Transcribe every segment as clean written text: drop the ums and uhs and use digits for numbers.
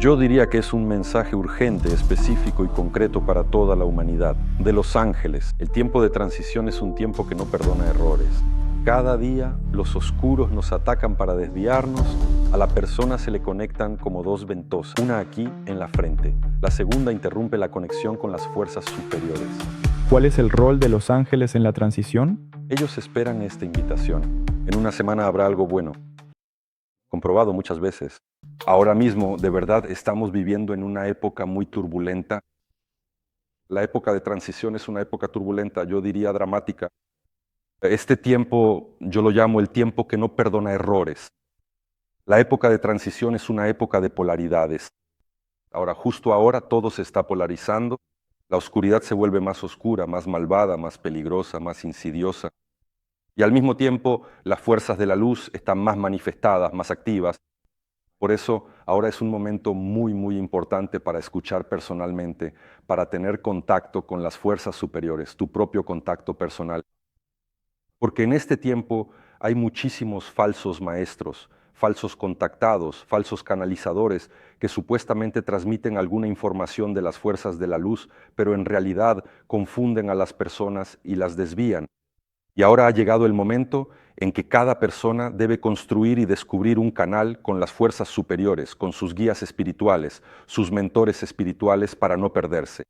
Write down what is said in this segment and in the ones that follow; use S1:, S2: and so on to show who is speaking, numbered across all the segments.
S1: Yo diría que es un mensaje urgente, específico y concreto para toda la humanidad. De los ángeles, el tiempo de transición es un tiempo que no perdona errores. Cada día los oscuros nos atacan para desviarnos, a la persona se le conectan como dos ventosas, una aquí en la frente, la segunda interrumpe la conexión con las fuerzas superiores.
S2: ¿Cuál es el rol de los ángeles en la transición?
S1: Ellos esperan esta invitación. En una semana habrá algo bueno, comprobado muchas veces. Ahora mismo, de verdad, estamos viviendo en una época muy turbulenta. La época de transición es una época turbulenta, yo diría dramática. Este tiempo yo lo llamo el tiempo que no perdona errores. La época de transición es una época de polaridades. Ahora, justo ahora todo se está polarizando. La oscuridad se vuelve más oscura, más malvada, más peligrosa, más insidiosa. Y al mismo tiempo, las fuerzas de la luz están más manifestadas, más activas. Por eso, ahora es un momento muy, muy importante para escuchar personalmente, para tener contacto con las fuerzas superiores, tu propio contacto personal. Porque en este tiempo hay muchísimos falsos maestros, falsos contactados, falsos canalizadores que supuestamente transmiten alguna información de las fuerzas de la luz, pero en realidad confunden a las personas y las desvían. Y ahora ha llegado el momento en que cada persona debe construir y descubrir un canal con las fuerzas superiores, con sus guías espirituales, sus mentores espirituales para no perderse.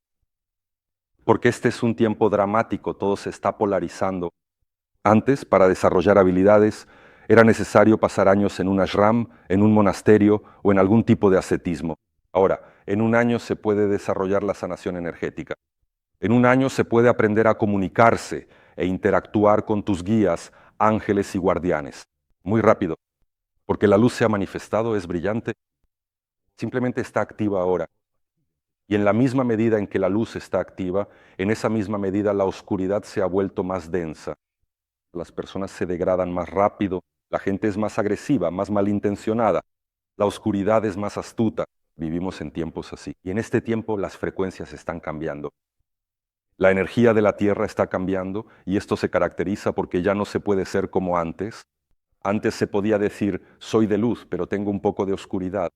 S1: Porque este es un tiempo dramático, todo se está polarizando. Antes, para desarrollar habilidades, era necesario pasar años en un ashram, en un monasterio o en algún tipo de ascetismo. Ahora, en un año se puede desarrollar la sanación energética. En un año se puede aprender a comunicarse e interactuar con tus guías, ángeles y guardianes. Muy rápido, porque la luz se ha manifestado, es brillante, simplemente está activa ahora. Y en la misma medida en que la luz está activa, en esa misma medida la oscuridad se ha vuelto más densa. Las personas se degradan más rápido, la gente es más agresiva, más malintencionada, la oscuridad es más astuta. Vivimos en tiempos así. Y en este tiempo las frecuencias están cambiando. La energía de la Tierra está cambiando y esto se caracteriza porque ya no se puede ser como antes. Antes se podía decir, soy de luz, pero tengo un poco de oscuridad.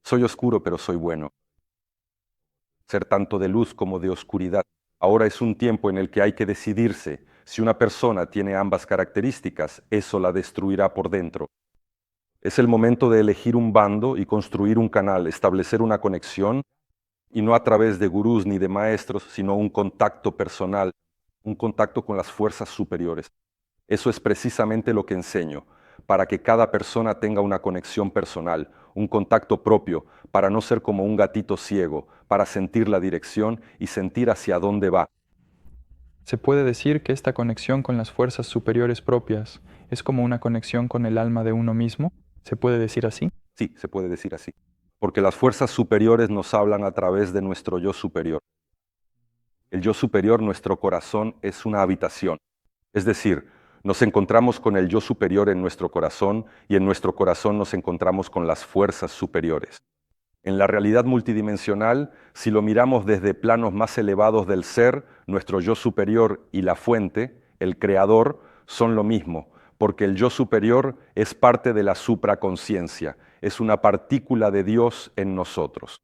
S1: Soy oscuro, pero soy bueno. Ser tanto de luz como de oscuridad. Ahora es un tiempo en el que hay que decidirse. Si una persona tiene ambas características, eso la destruirá por dentro. Es el momento de elegir un bando y construir un canal, establecer una conexión, y no a través de gurús ni de maestros, sino un contacto personal, un contacto con las fuerzas superiores. Eso es precisamente lo que enseño, para que cada persona tenga una conexión personal, un contacto propio, para no ser como un gatito ciego, para sentir la dirección y sentir hacia dónde va.
S2: Se puede decir que esta conexión con las fuerzas superiores propias es como una conexión con el alma de uno mismo. ¿Se puede decir así?
S1: Sí, se puede decir así. Porque las fuerzas superiores nos hablan a través de nuestro yo superior. El yo superior, nuestro corazón, es una habitación. Es decir, nos encontramos con el yo superior en nuestro corazón y en nuestro corazón nos encontramos con las fuerzas superiores. En la realidad multidimensional, si lo miramos desde planos más elevados del ser, nuestro yo superior y la fuente, el creador, son lo mismo, porque el yo superior es parte de la supraconciencia, es una partícula de Dios en nosotros.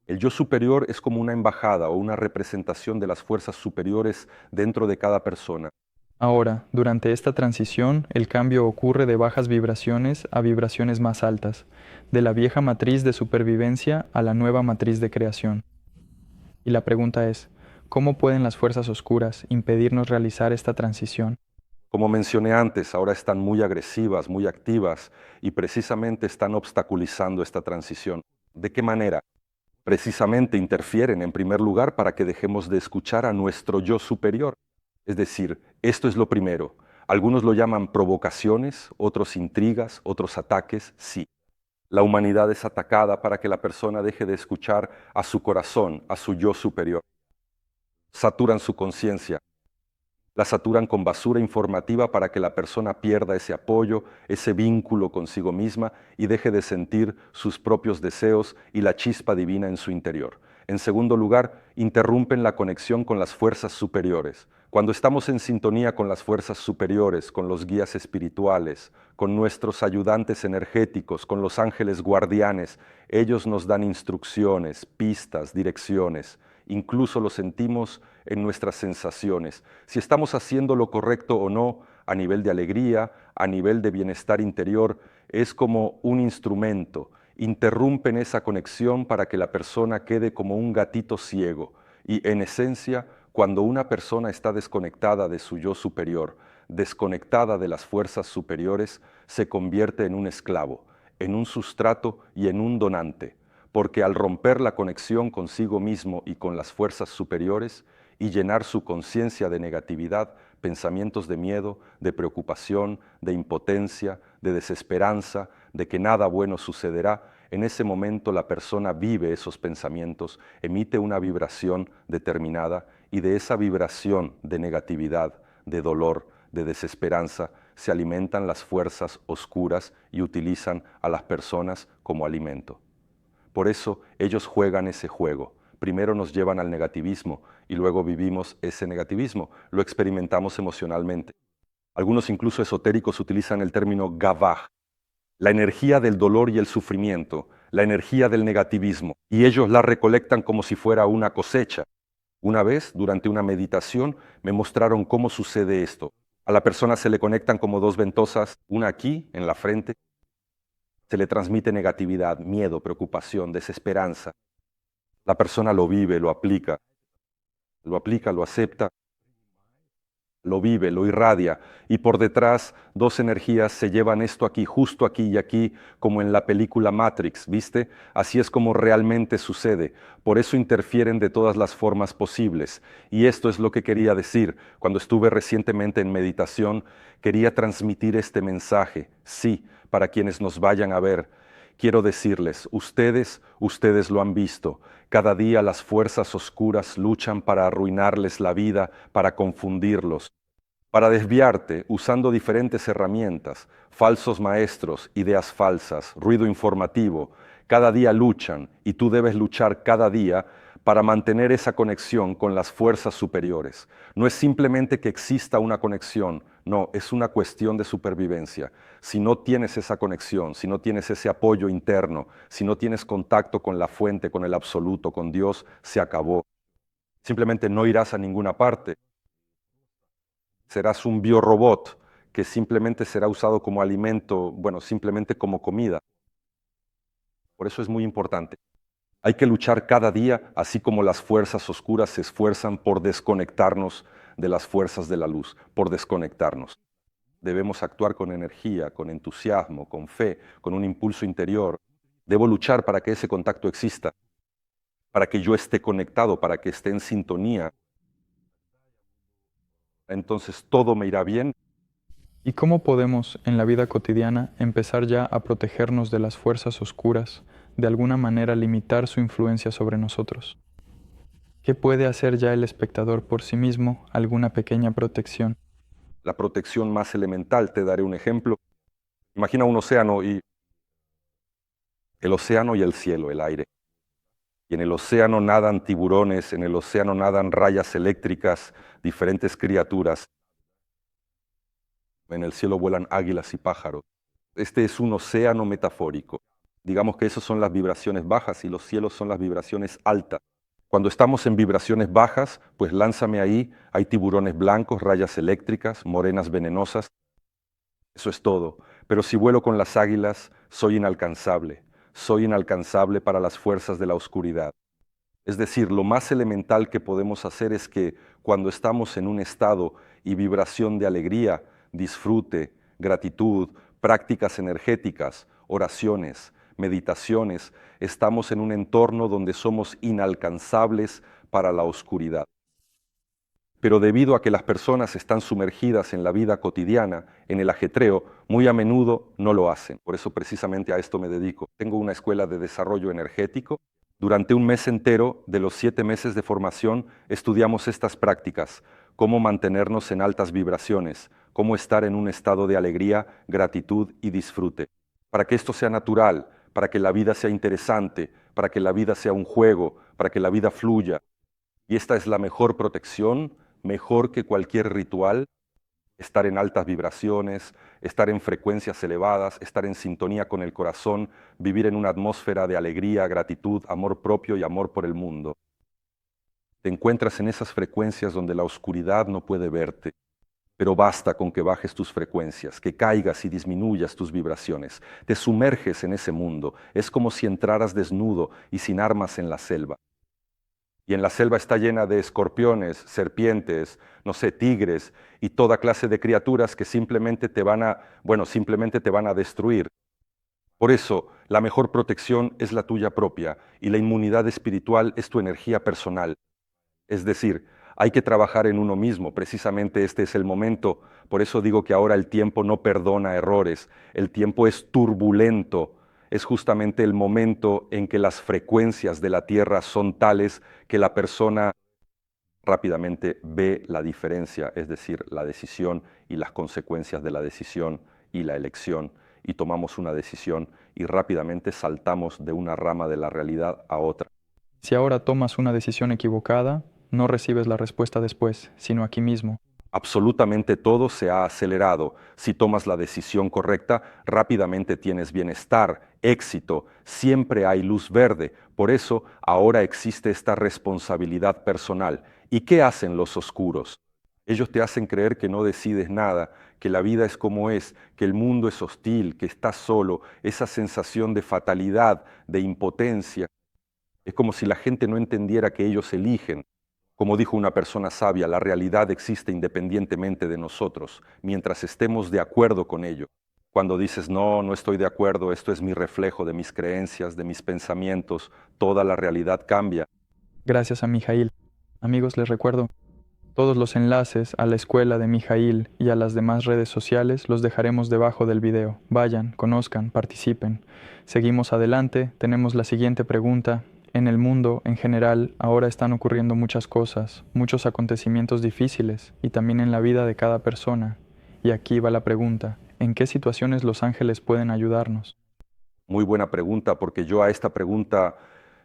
S1: El yo superior es como una embajada o una representación de las fuerzas superiores dentro de cada persona.
S2: Ahora, durante esta transición, el cambio ocurre de bajas vibraciones a vibraciones más altas, de la vieja matriz de supervivencia a la nueva matriz de creación. Y la pregunta es, ¿cómo pueden las fuerzas oscuras impedirnos realizar esta transición?
S1: Como mencioné antes, ahora están muy agresivas, muy activas y precisamente están obstaculizando esta transición. ¿De qué manera? Precisamente interfieren en primer lugar para que dejemos de escuchar a nuestro yo superior. Es decir, esto es lo primero. Algunos lo llaman provocaciones, otros intrigas, otros ataques, sí. La humanidad es atacada para que la persona deje de escuchar a su corazón, a su yo superior. Saturan su conciencia, la saturan con basura informativa para que la persona pierda ese apoyo, ese vínculo consigo misma y deje de sentir sus propios deseos y la chispa divina en su interior. En segundo lugar, interrumpen la conexión con las fuerzas superiores. Cuando estamos en sintonía con las fuerzas superiores, con los guías espirituales, con nuestros ayudantes energéticos, con los ángeles guardianes, ellos nos dan instrucciones, pistas, direcciones. Incluso lo sentimos en nuestras sensaciones. Si estamos haciendo lo correcto o no, a nivel de alegría, a nivel de bienestar interior, es como un instrumento. Interrumpen esa conexión para que la persona quede como un gatito ciego. Y en esencia, cuando una persona está desconectada de su yo superior, desconectada de las fuerzas superiores, se convierte en un esclavo, en un sustrato y en un donante, porque al romper la conexión consigo mismo y con las fuerzas superiores y llenar su conciencia de negatividad, pensamientos de miedo, de preocupación, de impotencia, de desesperanza, de que nada bueno sucederá, en ese momento la persona vive esos pensamientos, emite una vibración determinada y de esa vibración de negatividad, de dolor, de desesperanza, se alimentan las fuerzas oscuras y utilizan a las personas como alimento. Por eso ellos juegan ese juego. Primero nos llevan al negativismo y luego vivimos ese negativismo, lo experimentamos emocionalmente. Algunos incluso esotéricos utilizan el término gavaj, la energía del dolor y el sufrimiento, la energía del negativismo, y ellos la recolectan como si fuera una cosecha. Una vez, durante una meditación, me mostraron cómo sucede esto. A la persona se le conectan como dos ventosas, una aquí, en la frente. Se le transmite negatividad, miedo, preocupación, desesperanza. La persona lo vive, lo aplica, lo acepta, lo vive, lo irradia, y por detrás dos energías se llevan esto aquí, justo aquí y aquí, como en la película Matrix, ¿viste? Así es como realmente sucede. Por eso interfieren de todas las formas posibles. Y esto es lo que quería decir. Cuando estuve recientemente en meditación, quería transmitir este mensaje, sí, para quienes nos vayan a ver. Quiero decirles, ustedes lo han visto. Cada día las fuerzas oscuras luchan para arruinarles la vida, para confundirlos, para desviarte usando diferentes herramientas, falsos maestros, ideas falsas, ruido informativo. Cada día luchan y tú debes luchar cada día para mantener esa conexión con las fuerzas superiores. No es simplemente que exista una conexión, no, es una cuestión de supervivencia. Si no tienes esa conexión, si no tienes ese apoyo interno, si no tienes contacto con la fuente, con el absoluto, con Dios, se acabó. Simplemente no irás a ninguna parte. Serás un biorobot que simplemente será usado como alimento, bueno, simplemente como comida. Por eso es muy importante. Hay que luchar cada día, así como las fuerzas oscuras se esfuerzan por desconectarnos de las fuerzas de la luz, por desconectarnos. Debemos actuar con energía, con entusiasmo, con fe, con un impulso interior. Debo luchar para que ese contacto exista, para que yo esté conectado, para que esté en sintonía. Entonces todo me irá bien.
S2: ¿Y cómo podemos, en la vida cotidiana, empezar ya a protegernos de las fuerzas oscuras, de alguna manera limitar su influencia sobre nosotros? ¿Qué puede hacer ya el espectador por sí mismo alguna pequeña protección?
S1: La protección más elemental, te daré un ejemplo. Imagina un océano y el cielo, el aire. Y en el océano nadan tiburones, en el océano nadan rayas eléctricas, diferentes criaturas. En el cielo vuelan águilas y pájaros. Este es un océano metafórico. Digamos que esas son las vibraciones bajas y los cielos son las vibraciones altas. Cuando estamos en vibraciones bajas, pues lánzame ahí, hay tiburones blancos, rayas eléctricas, morenas venenosas. Eso es todo. Pero si vuelo con las águilas, soy inalcanzable para las fuerzas de la oscuridad. Es decir, lo más elemental que podemos hacer es que cuando estamos en un estado y vibración de alegría, disfrute, gratitud, prácticas energéticas, oraciones, meditaciones, estamos en un entorno donde somos inalcanzables para la oscuridad. Pero debido a que las personas están sumergidas en la vida cotidiana, en el ajetreo, muy a menudo no lo hacen. Por eso precisamente a esto me dedico. Tengo una escuela de desarrollo energético. Durante un mes entero, de los 7 meses de formación, estudiamos estas prácticas, cómo mantenernos en altas vibraciones, cómo estar en un estado de alegría, gratitud y disfrute. Para que esto sea natural, para que la vida sea interesante, para que la vida sea un juego, para que la vida fluya. Y esta es la mejor protección, mejor que cualquier ritual, estar en altas vibraciones, estar en frecuencias elevadas, estar en sintonía con el corazón, vivir en una atmósfera de alegría, gratitud, amor propio y amor por el mundo. Te encuentras en esas frecuencias donde la oscuridad no puede verte, pero basta con que bajes tus frecuencias, que caigas y disminuyas tus vibraciones. Te sumerges en ese mundo. Es como si entraras desnudo y sin armas en la selva. Y en la selva está llena de escorpiones, serpientes, no sé, tigres y toda clase de criaturas que simplemente te van a destruir. Por eso, la mejor protección es la tuya propia y la inmunidad espiritual es tu energía personal. Es decir, hay que trabajar en uno mismo, precisamente este es el momento. Por eso digo que ahora el tiempo no perdona errores, el tiempo es turbulento. Es justamente el momento en que las frecuencias de la Tierra son tales que la persona rápidamente ve la diferencia, es decir, la decisión y las consecuencias de la decisión y la elección, y tomamos una decisión y rápidamente saltamos de una rama de la realidad a otra.
S2: Si ahora tomas una decisión equivocada, no recibes la respuesta después, sino aquí mismo.
S1: Absolutamente todo se ha acelerado. Si tomas la decisión correcta, rápidamente tienes bienestar, éxito, siempre hay luz verde. Por eso ahora existe esta responsabilidad personal. ¿Y qué hacen los oscuros? Ellos te hacen creer que no decides nada, que la vida es como es, que el mundo es hostil, que estás solo, esa sensación de fatalidad, de impotencia. Es como si la gente no entendiera que ellos eligen. Como dijo una persona sabia, la realidad existe independientemente de nosotros, mientras estemos de acuerdo con ello. Cuando dices, no, no estoy de acuerdo, esto es mi reflejo de mis creencias, de mis pensamientos, toda la realidad cambia.
S2: Gracias a Mijail. Amigos, les recuerdo, todos los enlaces a la escuela de Mijail y a las demás redes sociales los dejaremos debajo del video. Vayan, conozcan, participen. Seguimos adelante, tenemos la siguiente pregunta. En el mundo, en general, ahora están ocurriendo muchas cosas, muchos acontecimientos difíciles, y también en la vida de cada persona. Y aquí va la pregunta, ¿en qué situaciones los ángeles pueden ayudarnos?
S1: Muy buena pregunta, porque yo a esta pregunta,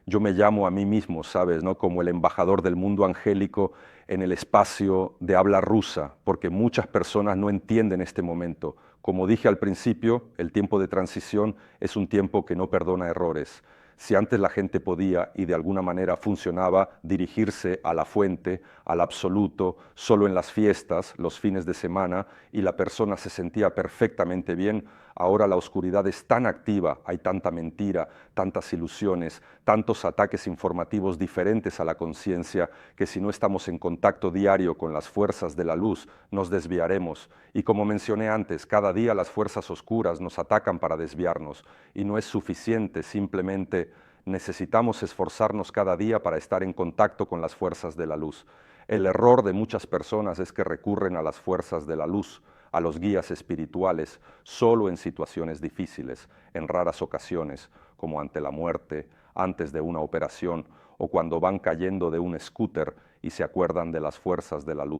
S1: yo me llamo a mí mismo, ¿sabes? ¿No? Como el embajador del mundo angélico en el espacio de habla rusa, porque muchas personas no entienden este momento. Como dije al principio, el tiempo de transición es un tiempo que no perdona errores. Si antes la gente podía y de alguna manera funcionaba dirigirse a la fuente, al absoluto, solo en las fiestas, los fines de semana, y la persona se sentía perfectamente bien, ahora la oscuridad es tan activa, hay tanta mentira, tantas ilusiones, tantos ataques informativos diferentes a la conciencia, que si no estamos en contacto diario con las fuerzas de la luz, nos desviaremos. Y como mencioné antes, cada día las fuerzas oscuras nos atacan para desviarnos, y no es suficiente, simplemente necesitamos esforzarnos cada día para estar en contacto con las fuerzas de la luz. El error de muchas personas es que recurren a las fuerzas de la luz, a los guías espirituales, solo en situaciones difíciles, en raras ocasiones, como ante la muerte, antes de una operación o cuando van cayendo de un scooter y se acuerdan de las fuerzas de la luz.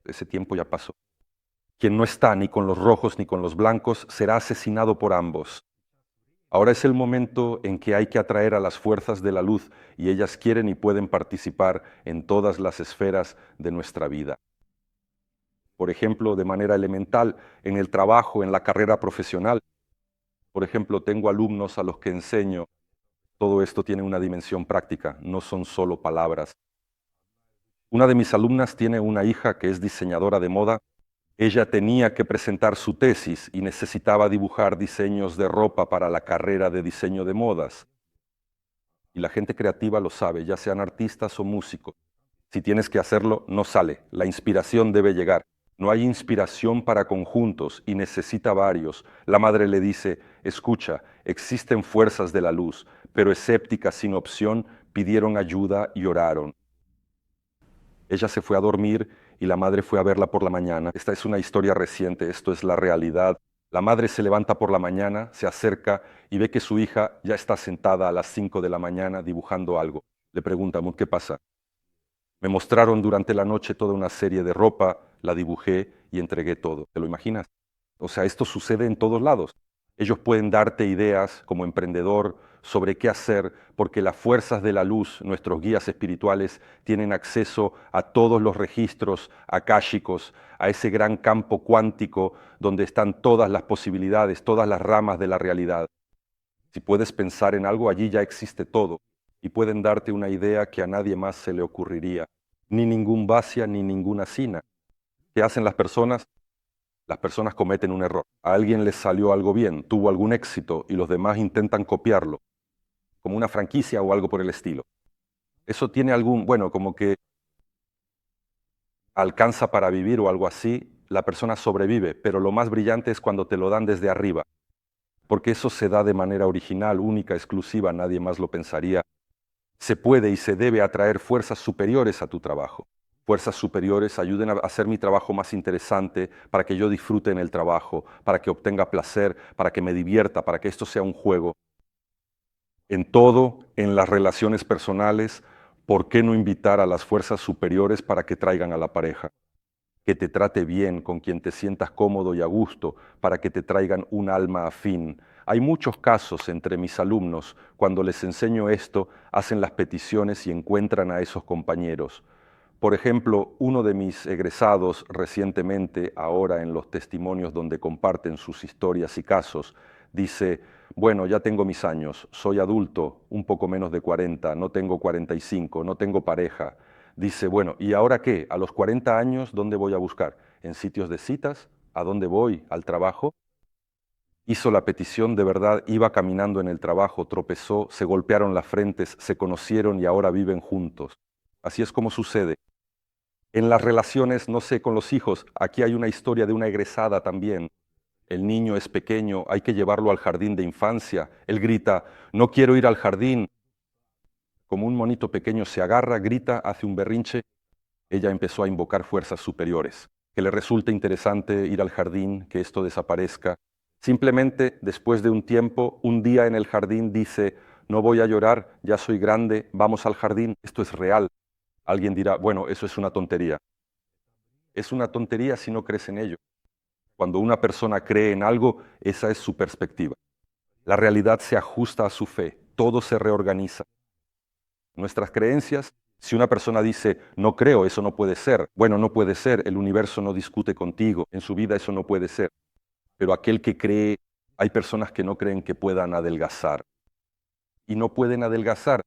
S1: Ese tiempo ya pasó. Quien no está ni con los rojos ni con los blancos será asesinado por ambos. Ahora es el momento en que hay que atraer a las fuerzas de la luz y ellas quieren y pueden participar en todas las esferas de nuestra vida. Por ejemplo, de manera elemental, en el trabajo, en la carrera profesional. Por ejemplo, tengo alumnos a los que enseño. Todo esto tiene una dimensión práctica, no son solo palabras. Una de mis alumnas tiene una hija que es diseñadora de moda. Ella tenía que presentar su tesis y necesitaba dibujar diseños de ropa para la carrera de diseño de modas. Y la gente creativa lo sabe, ya sean artistas o músicos. Si tienes que hacerlo, no sale. La inspiración debe llegar. No hay inspiración para conjuntos y necesita varios. La madre le dice, escucha, existen fuerzas de la luz, pero escépticas sin opción pidieron ayuda y oraron. Ella se fue a dormir y la madre fue a verla por la mañana. Esta es una historia reciente, esto es la realidad. La madre se levanta por la mañana, se acerca y ve que su hija ya está sentada a las 5 de la mañana dibujando algo. Le pregunta, "Amor, ¿qué pasa?". Me mostraron durante la noche toda una serie de ropa, la dibujé y entregué todo. ¿Te lo imaginas? O sea, esto sucede en todos lados. Ellos pueden darte ideas como emprendedor sobre qué hacer, porque las fuerzas de la luz, nuestros guías espirituales, tienen acceso a todos los registros akáshicos, a ese gran campo cuántico donde están todas las posibilidades, todas las ramas de la realidad. Si puedes pensar en algo, allí ya existe todo, y pueden darte una idea que a nadie más se le ocurriría, ni ningún Vasya ni ninguna Sina. ¿Qué hacen las personas? Las personas cometen un error. A alguien les salió algo bien, tuvo algún éxito, y los demás intentan copiarlo, como una franquicia o algo por el estilo. Eso tiene algún, bueno, como que alcanza para vivir o algo así, la persona sobrevive, pero lo más brillante es cuando te lo dan desde arriba, porque eso se da de manera original, única, exclusiva, nadie más lo pensaría. Se puede y se debe atraer fuerzas superiores a tu trabajo. Fuerzas superiores ayuden a hacer mi trabajo más interesante, para que yo disfrute en el trabajo, para que obtenga placer, para que me divierta, para que esto sea un juego. En todo, en las relaciones personales, ¿por qué no invitar a las fuerzas superiores para que traigan a la pareja? Que te trate bien, con quien te sientas cómodo y a gusto, para que te traigan un alma afín. Hay muchos casos entre mis alumnos, cuando les enseño esto, hacen las peticiones y encuentran a esos compañeros. Por ejemplo, uno de mis egresados recientemente, ahora en los testimonios donde comparten sus historias y casos, dice: bueno, ya tengo mis años, soy adulto, un poco menos de 40, no tengo 45, no tengo pareja. Dice, bueno, ¿y ahora qué? A los 40 años, ¿dónde voy a buscar? ¿En sitios de citas? ¿A dónde voy? ¿Al trabajo? Hizo la petición de verdad, iba caminando en el trabajo, tropezó, se golpearon las frentes, se conocieron y ahora viven juntos. Así es como sucede. En las relaciones, no sé, con los hijos, aquí hay una historia de una egresada también. El niño es pequeño, hay que llevarlo al jardín de infancia. Él grita, no quiero ir al jardín. Como un monito pequeño se agarra, grita, hace un berrinche. Ella empezó a invocar fuerzas superiores, que le resulte interesante ir al jardín, que esto desaparezca. Simplemente, después de un tiempo, un día en el jardín dice, no voy a llorar, ya soy grande, vamos al jardín, esto es real. Alguien dirá, bueno, eso es una tontería. Es una tontería si no crees en ello. Cuando una persona cree en algo, esa es su perspectiva. La realidad se ajusta a su fe, todo se reorganiza. Nuestras creencias, si una persona dice, no creo, eso no puede ser, bueno, no puede ser, el universo no discute contigo, en su vida eso no puede ser. Pero aquel que cree, hay personas que no creen que puedan adelgazar. Y no pueden adelgazar,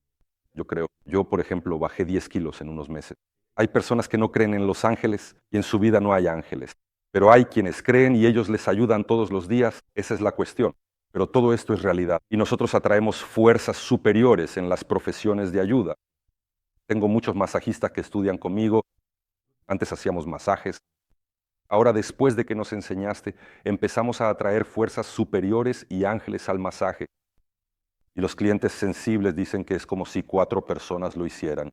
S1: yo creo. Yo, por ejemplo, bajé 10 kilos en unos meses. Hay personas que no creen en los ángeles y en su vida no hay ángeles. Pero hay quienes creen y ellos les ayudan todos los días, esa es la cuestión. Pero todo esto es realidad y nosotros atraemos fuerzas superiores en las profesiones de ayuda. Tengo muchos masajistas que estudian conmigo, antes hacíamos masajes. Ahora, después de que nos enseñaste, empezamos a atraer fuerzas superiores y ángeles al masaje. Y los clientes sensibles dicen que es como si 4 personas lo hicieran.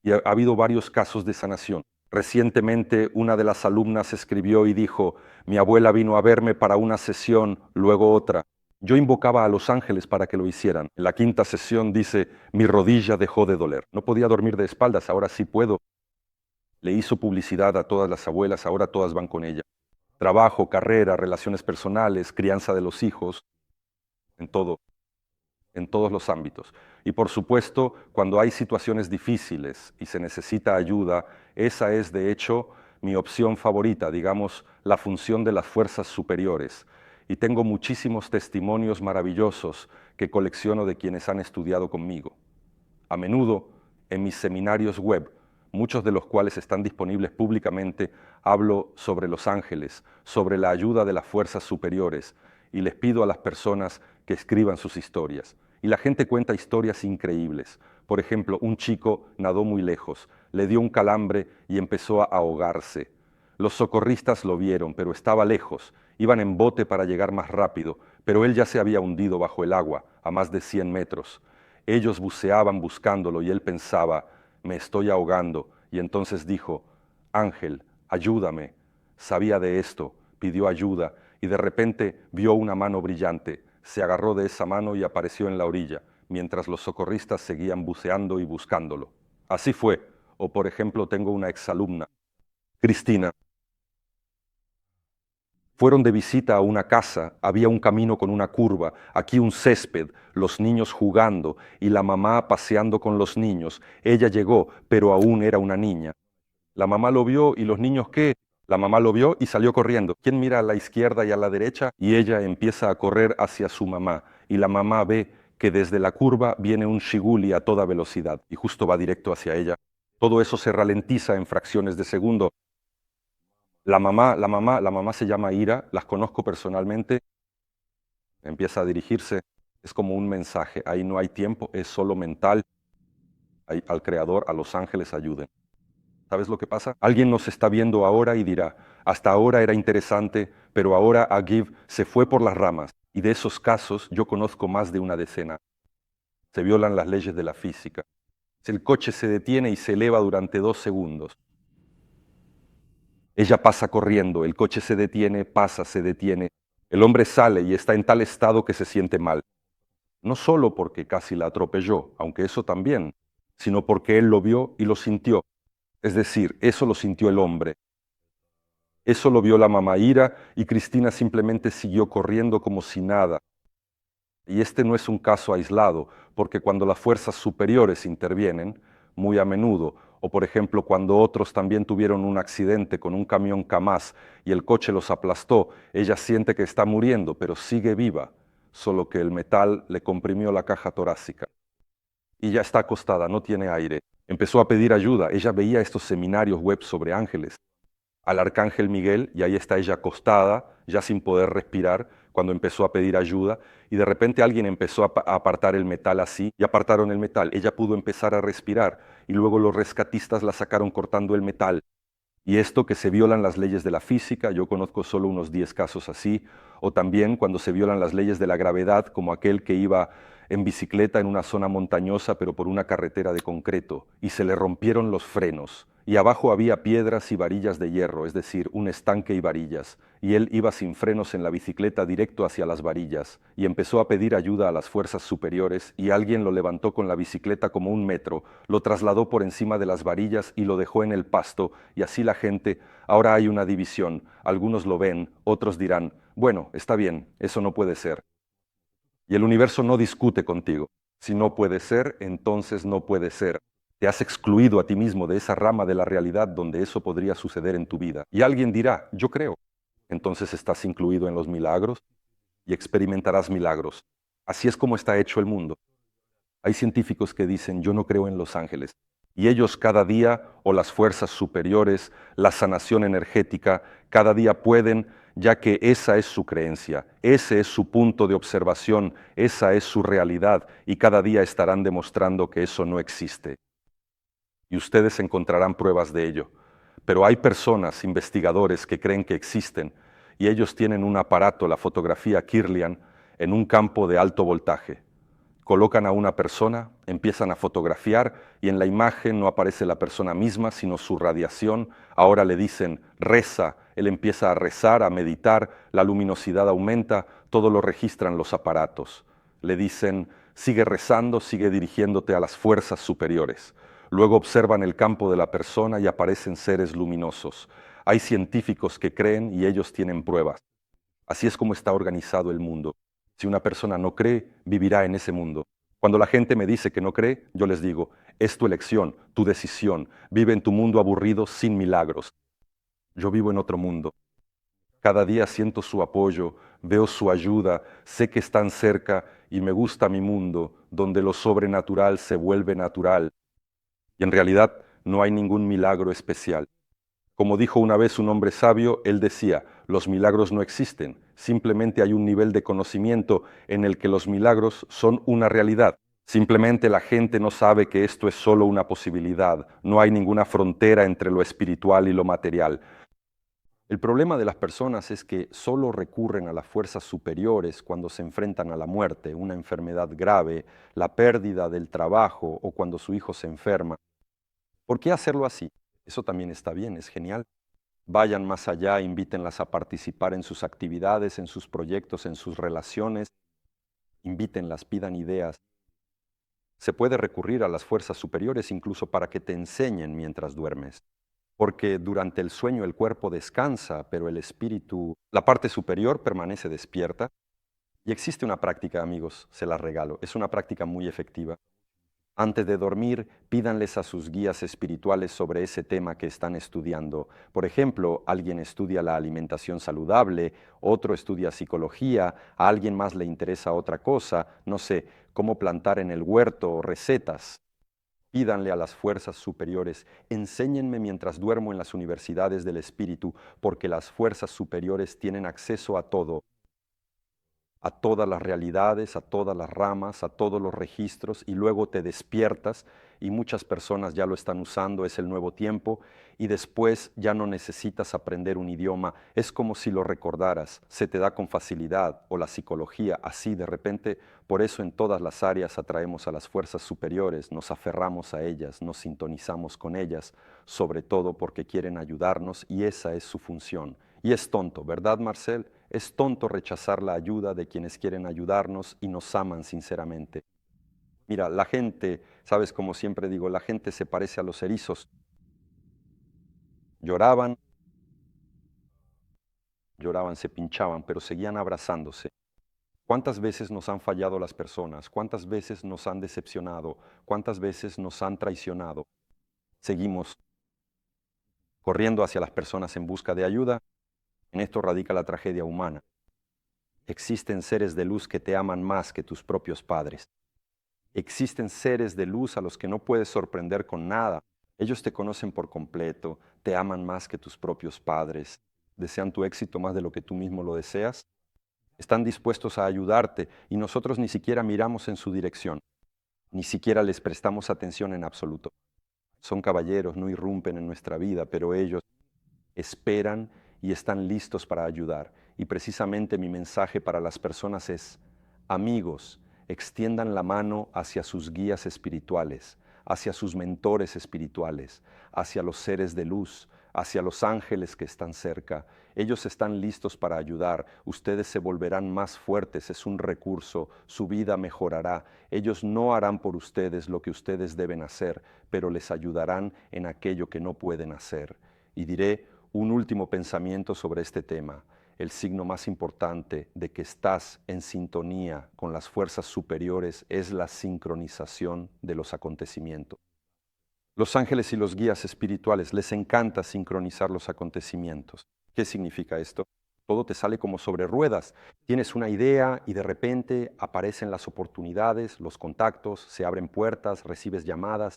S1: Y ha habido varios casos de sanación. Recientemente una de las alumnas escribió y dijo, mi abuela vino a verme para una sesión, luego otra. Yo invocaba a los ángeles para que lo hicieran. En la 5ª sesión dice, mi rodilla dejó de doler. No podía dormir de espaldas, ahora sí puedo. Le hizo publicidad a todas las abuelas, ahora todas van con ella. Trabajo, carrera, relaciones personales, crianza de los hijos, en todo. En todos los ámbitos. Y por supuesto, cuando hay situaciones difíciles y se necesita ayuda, esa es de hecho mi opción favorita, digamos, la función de las fuerzas superiores. Y tengo muchísimos testimonios maravillosos que colecciono de quienes han estudiado conmigo. A menudo, en mis seminarios web, muchos de los cuales están disponibles públicamente, hablo sobre los ángeles, sobre la ayuda de las fuerzas superiores, y les pido a las personas que escriban sus historias. Y la gente cuenta historias increíbles. Por ejemplo, un chico nadó muy lejos, le dio un calambre y empezó a ahogarse. Los socorristas lo vieron, pero estaba lejos. Iban en bote para llegar más rápido, pero él ya se había hundido bajo el agua, a más de 100 metros. Ellos buceaban buscándolo y él pensaba, me estoy ahogando. Y entonces dijo, Ángel, ayúdame. Sabía de esto, pidió ayuda y de repente vio una mano brillante. Se agarró de esa mano y apareció en la orilla, mientras los socorristas seguían buceando y buscándolo. Así fue. O por ejemplo, tengo una exalumna, Cristina. Fueron de visita a una casa, había un camino con una curva, aquí un césped, los niños jugando y la mamá paseando con los niños. Ella llegó, pero aún era una niña. La mamá lo vio y los niños ¿qué? La mamá lo vio y salió corriendo. ¿Quién mira a la izquierda y a la derecha? Y ella empieza a correr hacia su mamá. Y la mamá ve que desde la curva viene un shiguli a toda velocidad y justo va directo hacia ella. Todo eso se ralentiza en fracciones de segundo. La mamá se llama Ira, las conozco personalmente, empieza a dirigirse, es como un mensaje, ahí no hay tiempo, es solo mental, ahí, al Creador, a los ángeles ayuden. ¿Sabes lo que pasa? Alguien nos está viendo ahora y dirá, hasta ahora era interesante, pero ahora Agiv se fue por las ramas, y de esos casos yo conozco más de una decena. Se violan las leyes de la física. El coche se detiene y se eleva durante 2 segundos. Ella pasa corriendo, el coche se detiene, pasa, se detiene. El hombre sale y está en tal estado que se siente mal. No solo porque casi la atropelló, aunque eso también, sino porque él lo vio y lo sintió. Es decir, eso lo sintió el hombre. Eso lo vio la mamá Ira y Cristina simplemente siguió corriendo como si nada. Y este no es un caso aislado, porque cuando las fuerzas superiores intervienen, muy a menudo, o por ejemplo cuando otros también tuvieron un accidente con un camión Kamaz y el coche los aplastó, ella siente que está muriendo, pero sigue viva, solo que el metal le comprimió la caja torácica. Y ya está acostada, no tiene aire. Empezó a pedir ayuda, ella veía estos seminarios web sobre ángeles, al arcángel Miguel, y ahí está ella acostada, ya sin poder respirar, cuando empezó a pedir ayuda, y de repente alguien empezó a apartar el metal así, y apartaron el metal. Ella pudo empezar a respirar, y luego los rescatistas la sacaron cortando el metal. Y esto que se violan las leyes de la física, yo conozco solo unos 10 casos así, o también cuando se violan las leyes de la gravedad, como aquel que iba en bicicleta en una zona montañosa pero por una carretera de concreto, y se le rompieron los frenos, y abajo había piedras y varillas de hierro, es decir, un estanque y varillas, y él iba sin frenos en la bicicleta directo hacia las varillas, y empezó a pedir ayuda a las fuerzas superiores, y alguien lo levantó con la bicicleta como 1 metro, lo trasladó por encima de las varillas y lo dejó en el pasto, y así la gente, ahora hay una división, algunos lo ven, otros dirán, bueno, está bien, eso no puede ser. Y el universo no discute contigo. Si no puede ser, entonces no puede ser. Te has excluido a ti mismo de esa rama de la realidad donde eso podría suceder en tu vida. Y alguien dirá, yo creo. Entonces estás incluido en los milagros y experimentarás milagros. Así es como está hecho el mundo. Hay científicos que dicen, yo no creo en los ángeles. Y ellos cada día, o las fuerzas superiores, la sanación energética, cada día pueden, ya que esa es su creencia, ese es su punto de observación, esa es su realidad, y cada día estarán demostrando que eso no existe. Y ustedes encontrarán pruebas de ello. Pero hay personas, investigadores, que creen que existen, y ellos tienen un aparato, la fotografía Kirlian, en un campo de alto voltaje. Colocan a una persona, empiezan a fotografiar y en la imagen no aparece la persona misma, sino su radiación. Ahora le dicen, reza, él empieza a rezar, a meditar, la luminosidad aumenta, todo lo registran los aparatos. Le dicen, sigue rezando, sigue dirigiéndote a las fuerzas superiores. Luego observan el campo de la persona y aparecen seres luminosos. Hay científicos que creen y ellos tienen pruebas. Así es como está organizado el mundo. Si una persona no cree, vivirá en ese mundo. Cuando la gente me dice que no cree, yo les digo, es tu elección, tu decisión. Vive en tu mundo aburrido sin milagros. Yo vivo en otro mundo. Cada día siento su apoyo, veo su ayuda, sé que están cerca y me gusta mi mundo, donde lo sobrenatural se vuelve natural. Y en realidad no hay ningún milagro especial. Como dijo una vez un hombre sabio, él decía, los milagros no existen, simplemente hay un nivel de conocimiento en el que los milagros son una realidad. Simplemente la gente no sabe que esto es solo una posibilidad, no hay ninguna frontera entre lo espiritual y lo material. El problema de las personas es que solo recurren a las fuerzas superiores cuando se enfrentan a la muerte, una enfermedad grave, la pérdida del trabajo o cuando su hijo se enferma. ¿Por qué hacerlo así? Eso también está bien, es genial. Vayan más allá, invítenlas a participar en sus actividades, en sus proyectos, en sus relaciones. Invítenlas, pidan ideas. Se puede recurrir a las fuerzas superiores incluso para que te enseñen mientras duermes. porque durante el sueño el cuerpo descansa, pero el espíritu, la parte superior, permanece despierta. Y existe una práctica, amigos, se la regalo, es una práctica muy efectiva. Antes de dormir, pídanles a sus guías espirituales sobre ese tema que están estudiando. Por ejemplo, alguien estudia la alimentación saludable, otro estudia psicología, a alguien más le interesa otra cosa, no sé, cómo plantar en el huerto o recetas. Pídanle a las fuerzas superiores, enséñenme mientras duermo en las universidades del espíritu, porque las fuerzas superiores tienen acceso a todas las realidades, a todas las ramas, a todos los registros, y luego te despiertas, y muchas personas ya lo están usando, es el nuevo tiempo, y después ya no necesitas aprender un idioma, es como si lo recordaras, se te da con facilidad, o la psicología, así de repente. Por eso en todas las áreas atraemos a las fuerzas superiores, nos aferramos a ellas, nos sintonizamos con ellas, sobre todo porque quieren ayudarnos, y esa es su función. Y es tonto, ¿verdad, Marcel? Es tonto rechazar la ayuda de quienes quieren ayudarnos y nos aman sinceramente. Mira, la gente, sabes, como siempre digo, la gente se parece a los erizos. Lloraban, lloraban, se pinchaban, pero seguían abrazándose. ¿Cuántas veces nos han fallado las personas? ¿Cuántas veces nos han decepcionado? ¿Cuántas veces nos han traicionado? Seguimos corriendo hacia las personas en busca de ayuda. En esto radica la tragedia humana. Existen seres de luz que te aman más que tus propios padres. Existen seres de luz a los que no puedes sorprender con nada. Ellos te conocen por completo, te aman más que tus propios padres, desean tu éxito más de lo que tú mismo lo deseas. Están dispuestos a ayudarte y nosotros ni siquiera miramos en su dirección, ni siquiera les prestamos atención en absoluto. Son caballeros, no irrumpen en nuestra vida, pero ellos esperan y están listos para ayudar. Y precisamente mi mensaje para las personas es: amigos, extiendan la mano hacia sus guías espirituales, hacia sus mentores espirituales, hacia los seres de luz, hacia los ángeles que están cerca. Ellos están listos para ayudar. Ustedes se volverán más fuertes, es un recurso, su vida mejorará. Ellos no harán por ustedes lo que ustedes deben hacer, pero les ayudarán en aquello que no pueden hacer. Y diré un último pensamiento sobre este tema. El signo más importante de que estás en sintonía con las fuerzas superiores es la sincronización de los acontecimientos. Los ángeles y los guías espirituales les encanta sincronizar los acontecimientos. ¿Qué significa esto? Todo te sale como sobre ruedas. Tienes una idea y de repente aparecen las oportunidades, los contactos, se abren puertas, recibes llamadas.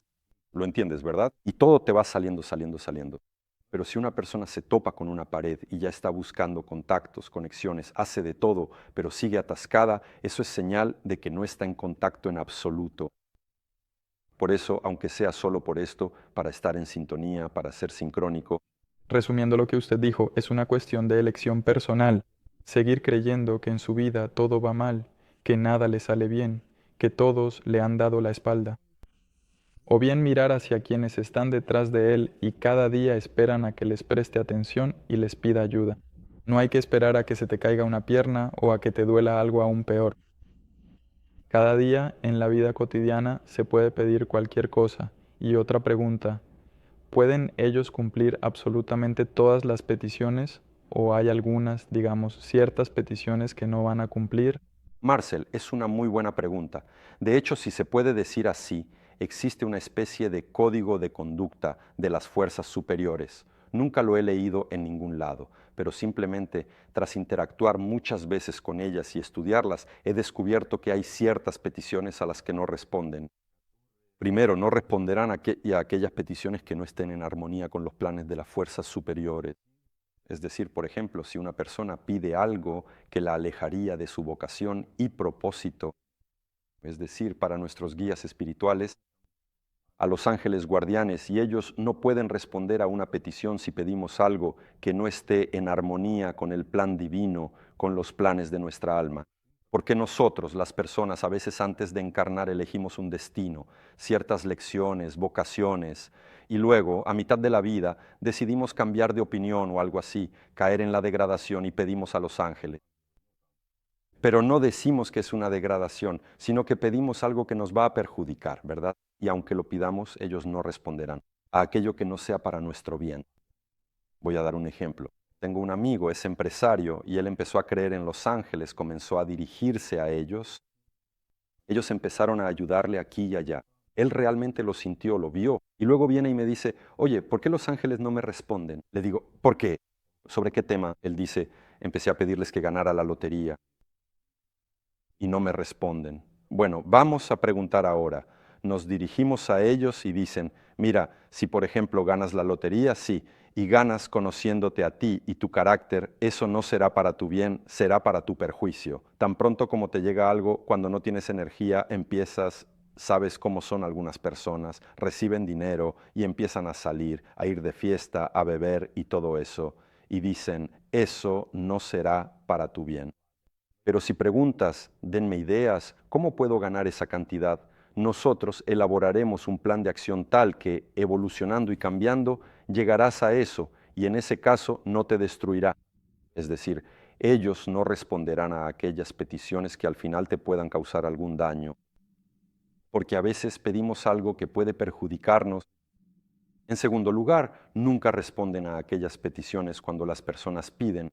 S1: Lo entiendes, ¿verdad? Y todo te va saliendo, saliendo, saliendo. Pero si una persona se topa con una pared y ya está buscando contactos, conexiones, hace de todo, pero sigue atascada, eso es señal de que no está en contacto en absoluto. Por eso, aunque sea solo por esto, para estar en sintonía, para ser sincrónico.
S2: Resumiendo lo que usted dijo, es una cuestión de elección personal. Seguir creyendo que en su vida todo va mal, que nada le sale bien, que todos le han dado la espalda. O bien mirar hacia quienes están detrás de él y cada día esperan a que les preste atención y les pida ayuda. No hay que esperar a que se te caiga una pierna o a que te duela algo aún peor. Cada día en la vida cotidiana se puede pedir cualquier cosa. Y otra pregunta, ¿pueden ellos cumplir absolutamente todas las peticiones o hay algunas, digamos, ciertas peticiones que no van a cumplir?
S1: Marcel, es una muy buena pregunta. De hecho, si se puede decir así, existe una especie de código de conducta de las fuerzas superiores. Nunca lo he leído en ningún lado, pero simplemente tras interactuar muchas veces con ellas y estudiarlas, he descubierto que hay ciertas peticiones a las que no responden. Primero, no responderán a aquellas peticiones que no estén en armonía con los planes de las fuerzas superiores. Es decir, por ejemplo, si una persona pide algo que la alejaría de su vocación y propósito, es decir, para nuestros guías espirituales, a los ángeles guardianes, y ellos no pueden responder a una petición si pedimos algo que no esté en armonía con el plan divino, con los planes de nuestra alma. Porque nosotros, las personas, a veces antes de encarnar elegimos un destino, ciertas lecciones, vocaciones, y luego, a mitad de la vida, decidimos cambiar de opinión o algo así, caer en la degradación y pedimos a los ángeles. Pero no decimos que es una degradación, sino que pedimos algo que nos va a perjudicar, ¿verdad? Y aunque lo pidamos, ellos no responderán. a aquello que no sea para nuestro bien. Voy a dar un ejemplo. Tengo un amigo, es empresario, y él empezó a creer en los ángeles, comenzó a dirigirse a ellos. Ellos empezaron a ayudarle aquí y allá. Él realmente lo sintió, lo vio. Y luego viene y me dice, oye, ¿por qué los ángeles no me responden? Le digo, ¿por qué? ¿Sobre qué tema? Él dice, empecé a pedirles que ganara la lotería y no me responden. Bueno, vamos a preguntar ahora. Nos dirigimos a ellos y dicen, mira, si por ejemplo ganas la lotería, sí, y ganas conociéndote a ti y tu carácter, eso no será para tu bien, será para tu perjuicio. Tan pronto como te llega algo, cuando no tienes energía, empiezas, sabes cómo son algunas personas, reciben dinero y empiezan a salir, a ir de fiesta, a beber y todo eso. Y dicen, eso no será para tu bien. Pero si preguntas, denme ideas, ¿cómo puedo ganar esa cantidad? Nosotros elaboraremos un plan de acción tal que, evolucionando y cambiando, llegarás a eso y en ese caso no te destruirá. Es decir, ellos no responderán a aquellas peticiones que al final te puedan causar algún daño, porque a veces pedimos algo que puede perjudicarnos. En segundo lugar, nunca responden a aquellas peticiones cuando las personas piden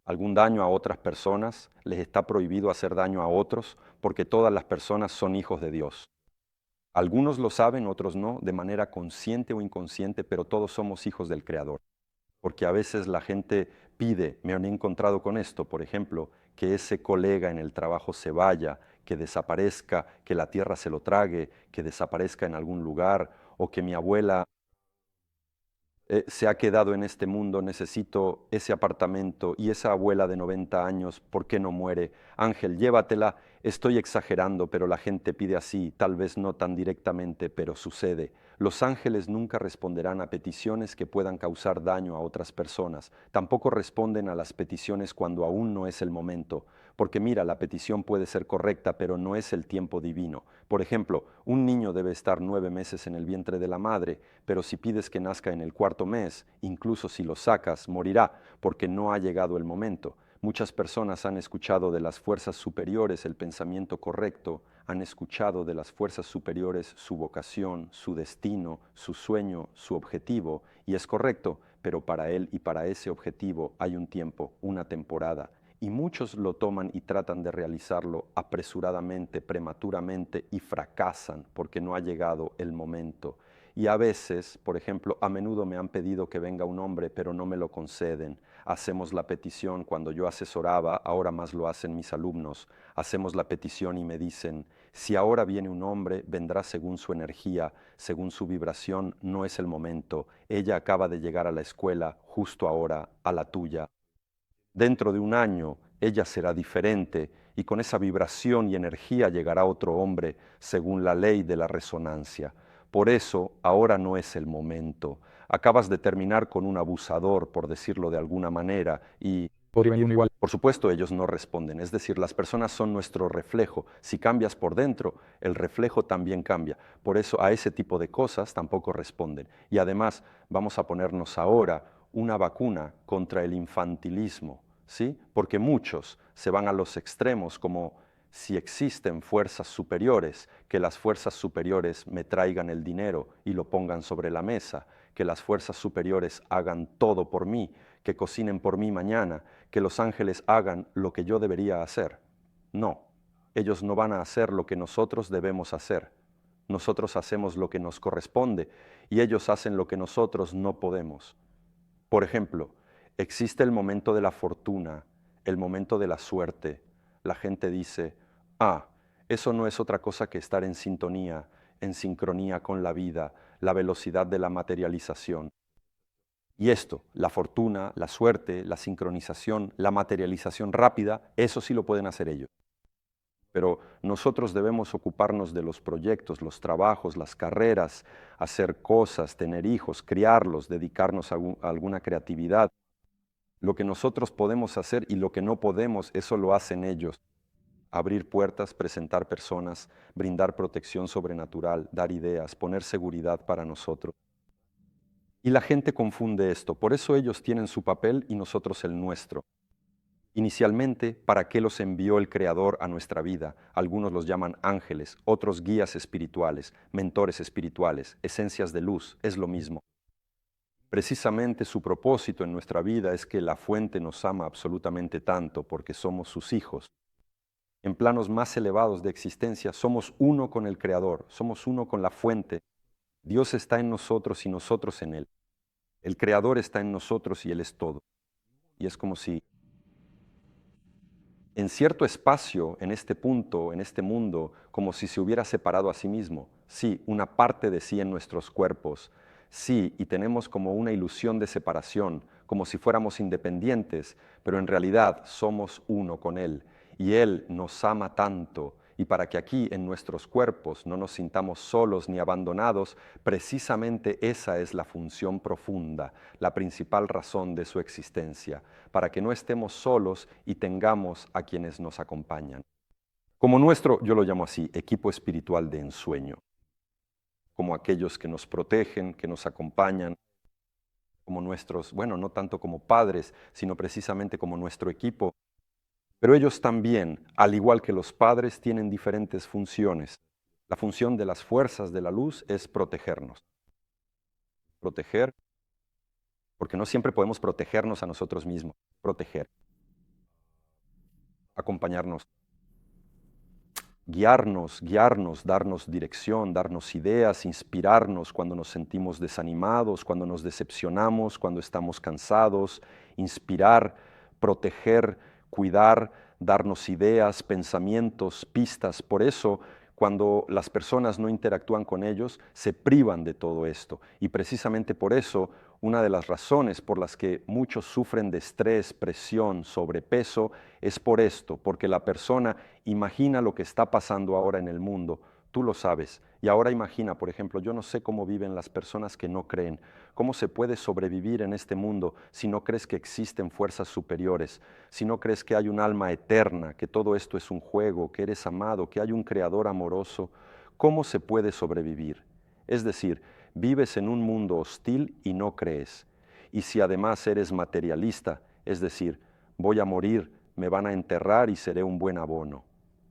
S1: algún daño a otras personas, les está prohibido hacer daño a otros, porque todas las personas son hijos de Dios. Algunos lo saben, otros no, de manera consciente o inconsciente, pero todos somos hijos del Creador. Porque a veces la gente pide, me han encontrado con esto, por ejemplo, que ese colega en el trabajo se vaya, que desaparezca, que la tierra se lo trague, que desaparezca en algún lugar, o que mi abuela se ha quedado en este mundo, necesito ese apartamento y esa abuela de 90 años, ¿por qué no muere? Ángel, llévatela, estoy exagerando, pero la gente pide así, tal vez no tan directamente, pero sucede. Los ángeles nunca responderán a peticiones que puedan causar daño a otras personas, tampoco responden a las peticiones cuando aún no es el momento, porque mira, la petición puede ser correcta, pero no es el tiempo divino. Por ejemplo, un niño debe estar 9 meses en el vientre de la madre, pero si pides que nazca en el cuarto mes, incluso si lo sacas, morirá, porque no ha llegado el momento. Muchas personas han escuchado de las fuerzas superiores el pensamiento correcto, han escuchado de las fuerzas superiores su vocación, su destino, su sueño, su objetivo, y es correcto, pero para él y para ese objetivo hay un tiempo, una temporada, y muchos lo toman y tratan de realizarlo apresuradamente, prematuramente, y fracasan porque no ha llegado el momento. Y a veces, por ejemplo, a menudo me han pedido que venga un hombre, pero no me lo conceden. Hacemos la petición cuando yo asesoraba, ahora más lo hacen mis alumnos. Hacemos la petición y me dicen, si ahora viene un hombre, vendrá según su energía, según su vibración, no es el momento. Ella acaba de llegar a la escuela, justo ahora, a la tuya. Dentro de un año ella será diferente y con esa vibración y energía llegará otro hombre según la ley de la resonancia. Por eso ahora no es el momento. Acabas de terminar con un abusador, por decirlo de alguna manera, y
S2: Podría venir uno igual.
S1: por supuesto ellos no responden. Es decir, las personas son nuestro reflejo. Si cambias por dentro, el reflejo también cambia. Por eso a ese tipo de cosas tampoco responden. Y además vamos a ponernos ahora una vacuna contra el infantilismo, ¿sí? Porque muchos se van a los extremos como si existen fuerzas superiores, que las fuerzas superiores me traigan el dinero y lo pongan sobre la mesa, que las fuerzas superiores hagan todo por mí, que cocinen por mí mañana, que los ángeles hagan lo que yo debería hacer. No, ellos no van a hacer lo que nosotros debemos hacer. Nosotros hacemos lo que nos corresponde y ellos hacen lo que nosotros no podemos. Por ejemplo, existe el momento de la fortuna, el momento de la suerte. La gente dice, eso no es otra cosa que estar en sintonía, en sincronía con la vida, la velocidad de la materialización. Y esto, la fortuna, la suerte, la sincronización, la materialización rápida, eso sí lo pueden hacer ellos. Pero nosotros debemos ocuparnos de los proyectos, los trabajos, las carreras, hacer cosas, tener hijos, criarlos, dedicarnos a alguna creatividad. Lo que nosotros podemos hacer y lo que no podemos, eso lo hacen ellos. Abrir puertas, presentar personas, brindar protección sobrenatural, dar ideas, poner seguridad para nosotros. Y la gente confunde esto, por eso ellos tienen su papel y nosotros el nuestro. Inicialmente, ¿para qué los envió el Creador a nuestra vida? Algunos los llaman ángeles, otros guías espirituales, mentores espirituales, esencias de luz, es lo mismo. Precisamente su propósito en nuestra vida es que la fuente nos ama absolutamente tanto porque somos sus hijos. En planos más elevados de existencia somos uno con el Creador, somos uno con la fuente. Dios está en nosotros y nosotros en Él. El Creador está en nosotros y Él es todo. Y es como si en cierto espacio, en este punto, en este mundo, como si se hubiera separado a sí mismo. Sí, una parte de sí en nuestros cuerpos. Sí, y tenemos como una ilusión de separación, como si fuéramos independientes, pero en realidad somos uno con Él. Y Él nos ama tanto. Y para que aquí en nuestros cuerpos no nos sintamos solos ni abandonados, precisamente esa es la función profunda, la principal razón de su existencia, para que no estemos solos y tengamos a quienes nos acompañan. Como nuestro, yo lo llamo así, equipo espiritual de ensueño, como aquellos que nos protegen, que nos acompañan, como nuestros, bueno, no tanto como padres, sino precisamente como nuestro equipo. Pero ellos también, al igual que los padres, tienen diferentes funciones. La función de las fuerzas de la luz es protegernos. Proteger, porque no siempre podemos protegernos a nosotros mismos. Proteger. Acompañarnos. Guiarnos, darnos dirección, darnos ideas, inspirarnos cuando nos sentimos desanimados, cuando nos decepcionamos, cuando estamos cansados. Inspirar, proteger, cuidar, darnos ideas, pensamientos, pistas. Por eso, cuando las personas no interactúan con ellos, se privan de todo esto. Y precisamente por eso, una de las razones por las que muchos sufren de estrés, presión, sobrepeso, es por esto, porque la persona imagina lo que está pasando ahora en el mundo. Tú lo sabes. Y ahora imagina, por ejemplo, yo no sé cómo viven las personas que no creen. ¿Cómo se puede sobrevivir en este mundo si no crees que existen fuerzas superiores? Si no crees que hay un alma eterna, que todo esto es un juego, que eres amado, que hay un creador amoroso. ¿Cómo se puede sobrevivir? Es decir, vives en un mundo hostil y no crees. Y si además eres materialista, es decir, voy a morir, me van a enterrar y seré un buen abono.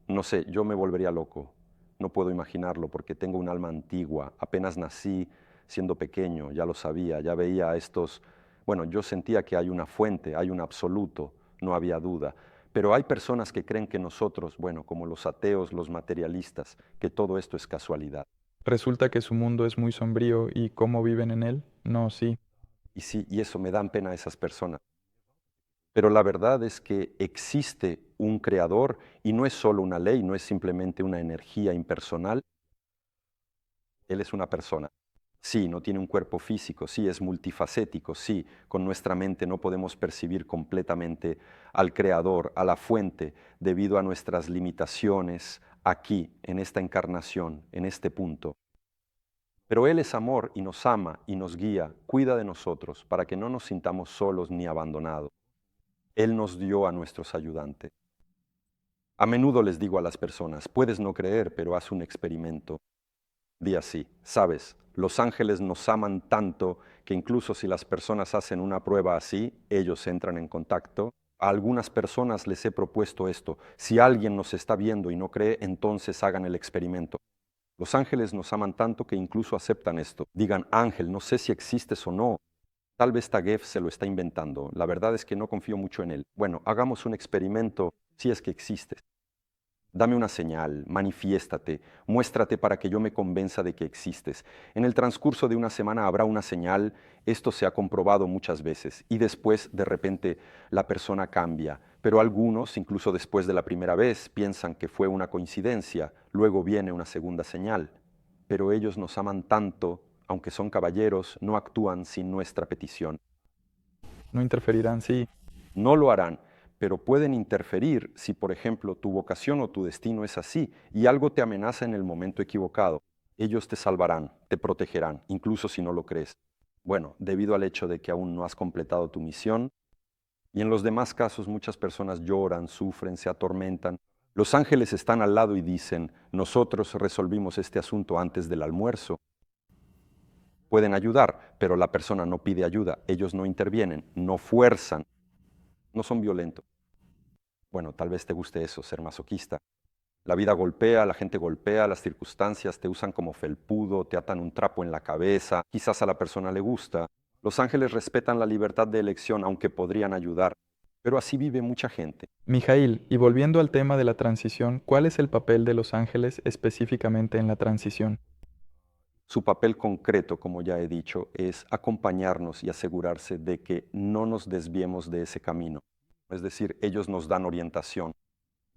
S1: No sé, yo me volvería loco. No puedo imaginarlo porque tengo un alma antigua. Apenas nací siendo pequeño, ya lo sabía, ya veía a estos... Bueno, yo sentía que hay una fuente, hay un absoluto, no había duda. Pero hay personas que creen que nosotros, bueno, como los ateos, los materialistas, que todo esto es casualidad.
S2: Resulta que su mundo es muy sombrío y cómo viven en él. No, sí.
S1: Y sí, y eso me dan pena a esas personas. Pero la verdad es que existe un creador y no es solo una ley, no es simplemente una energía impersonal. Él es una persona. Sí, no tiene un cuerpo físico, sí, es multifacético, sí, con nuestra mente no podemos percibir completamente al creador, a la fuente, debido a nuestras limitaciones aquí, en esta encarnación, en este punto. Pero Él es amor y nos ama y nos guía, cuida de nosotros para que no nos sintamos solos ni abandonados. Él nos dio a nuestros ayudantes. A menudo les digo a las personas, puedes no creer, pero haz un experimento. Di así, sabes, los ángeles nos aman tanto que incluso si las personas hacen una prueba así, ellos entran en contacto. A algunas personas les he propuesto esto. Si alguien nos está viendo y no cree, entonces hagan el experimento. Los ángeles nos aman tanto que incluso aceptan esto. Digan, ángel, no sé si existes o no. Tal vez Taguef se lo está inventando. La verdad es que no confío mucho en él. Bueno, hagamos un experimento si es que existes. Dame una señal, manifiéstate, muéstrate para que yo me convenza de que existes. En el transcurso de una semana habrá una señal, esto se ha comprobado muchas veces, y después de repente la persona cambia. Pero algunos, incluso después de la primera vez, piensan que fue una coincidencia, luego viene una segunda señal. Pero ellos nos aman tanto, aunque son caballeros, no actúan sin nuestra petición.
S2: No interferirán, sí.
S1: No lo harán, pero pueden interferir si, por ejemplo, tu vocación o tu destino es así y algo te amenaza en el momento equivocado. Ellos te salvarán, te protegerán, incluso si no lo crees. Bueno, debido al hecho de que aún no has completado tu misión, y en los demás casos muchas personas lloran, sufren, se atormentan. Los ángeles están al lado y dicen, nosotros resolvimos este asunto antes del almuerzo. Pueden ayudar, pero la persona no pide ayuda, ellos no intervienen, no fuerzan, no son violentos. Bueno, tal vez te guste eso, ser masoquista. La vida golpea, la gente golpea, las circunstancias te usan como felpudo, te atan un trapo en la cabeza, quizás a la persona le gusta. Los ángeles respetan la libertad de elección, aunque podrían ayudar, pero así vive mucha gente.
S2: Mijail, y volviendo al tema de la transición, ¿cuál es el papel de los ángeles específicamente en la transición?
S1: Su papel concreto, como ya he dicho, es acompañarnos y asegurarse de que no nos desviemos de ese camino. Es decir, ellos nos dan orientación,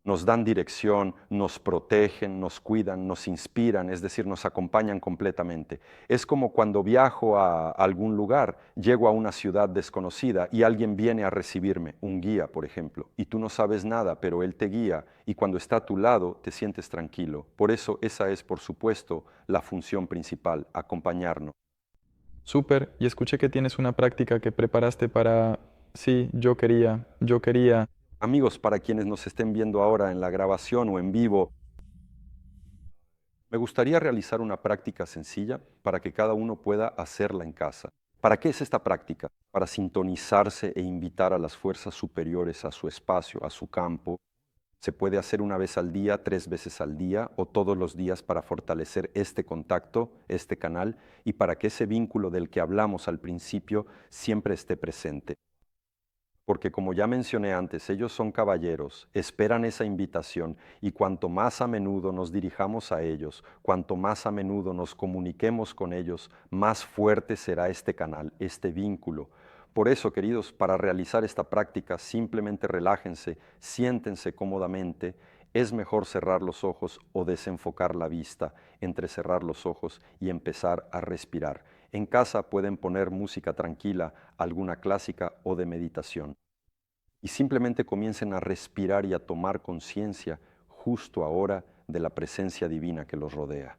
S1: nos dan dirección, nos protegen, nos cuidan, nos inspiran, es decir, nos acompañan completamente. Es como cuando viajo a algún lugar, llego a una ciudad desconocida y alguien viene a recibirme, un guía, por ejemplo, y tú no sabes nada, pero él te guía y cuando está a tu lado te sientes tranquilo. Por eso esa es, por supuesto, la función principal, acompañarnos.
S2: Súper, y escuché que tienes una práctica que preparaste para... Sí, yo quería...
S1: Amigos, para quienes nos estén viendo ahora en la grabación o en vivo, me gustaría realizar una práctica sencilla para que cada uno pueda hacerla en casa. ¿Para qué es esta práctica? Para sintonizarse e invitar a las fuerzas superiores a su espacio, a su campo. Se puede hacer una vez al día, 3 veces al día o todos los días para fortalecer este contacto, este canal y para que ese vínculo del que hablamos al principio siempre esté presente. Porque como ya mencioné antes, ellos son caballeros, esperan esa invitación y cuanto más a menudo nos dirijamos a ellos, cuanto más a menudo nos comuniquemos con ellos, más fuerte será este canal, este vínculo. Por eso, queridos, para realizar esta práctica, simplemente relájense, siéntense cómodamente. Es mejor cerrar los ojos o desenfocar la vista, entrecerrar los ojos y empezar a respirar. En casa pueden poner música tranquila, alguna clásica o de meditación. Y simplemente comiencen a respirar y a tomar conciencia justo ahora de la presencia divina que los rodea.